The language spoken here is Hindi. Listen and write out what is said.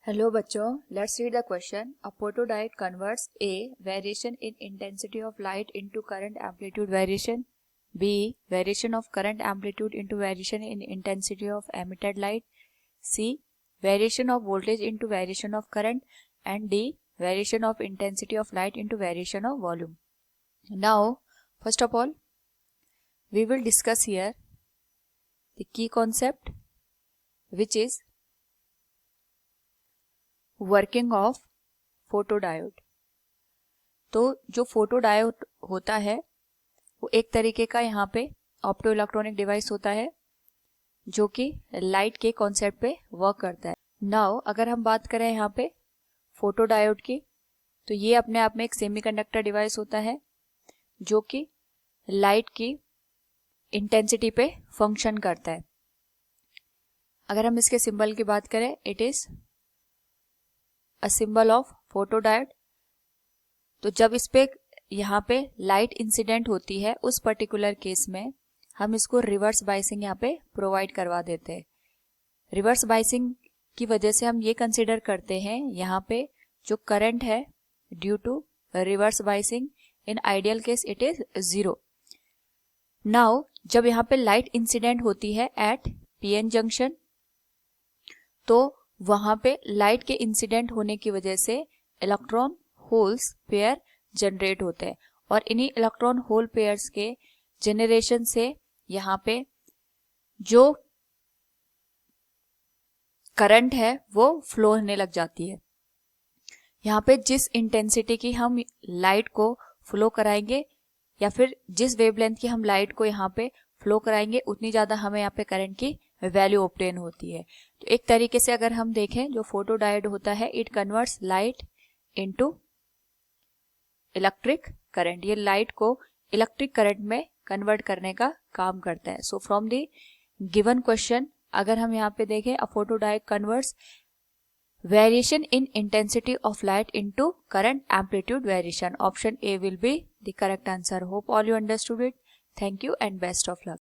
हेलो बच्चों, let's read the question. A photodiode converts A variation in intensity of light into current amplitude variation, B variation of current amplitude into variation in intensity of emitted light, C variation of voltage into variation of current, and D variation of intensity of light into variation of volume. Now, first of all, we will discuss here the key concept, which is working of photodiode. तो जो फोटोडायोड होता है वो एक तरीके का यहाँ पे ऑप्टो इलेक्ट्रॉनिक डिवाइस होता है जो कि लाइट के कॉन्सेप्ट पे वर्क करता है. नाउ अगर हम बात करें यहाँ पे फोटोडायोड की, तो ये अपने आप में एक सेमीकंडक्टर डिवाइस होता है जो कि लाइट की इंटेंसिटी पे फंक्शन करता है. अगर हम इसके सिंबल की बात करें, it is a symbol of photodiode. तो जब इस पे यहाँ पे लाइट इंसिडेंट होती है, उस पर्टिकुलर केस में हम इसको रिवर्स बाइसिंग यहाँ पे प्रोवाइड करवा देते हैं. रिवर्स बाइसिंग की वजह से हम ये कंसिडर करते हैं यहाँ पे जो करंट है due to reverse biasing, in ideal case it is 0. Now जब यहाँ पे लाइट इंसिडेंट होती है एट पीएन जंक्शन, तो वहां पे लाइट के इंसिडेंट होने की वजह से इलेक्ट्रॉन होल्स पेयर जनरेट होते हैं और इन्हीं इलेक्ट्रॉन होल पेयर्स के जनरेशन से यहाँ पे जो करंट है वो फ्लो होने लग जाती है. यहाँ पे जिस इंटेंसिटी की हम लाइट को फ्लो कराएंगे या फिर जिस वेवलेंथ की हम लाइट को यहाँ पे फ्लो कराएंगे, उतनी ज्यादा हमें यहाँ पे करंट की वैल्यू ऑब्टेन होती है. तो एक तरीके से अगर हम देखें, जो फोटोडायोड होता है it converts light into electric current. ये लाइट को इलेक्ट्रिक करंट में कन्वर्ट करने का काम करता है. So from the given question अगर हम यहाँ पे देखें, a photodiode converts variation in intensity of light into current amplitude variation. Option A will be the correct answer. Hope all you understood it. Thank you and best of luck.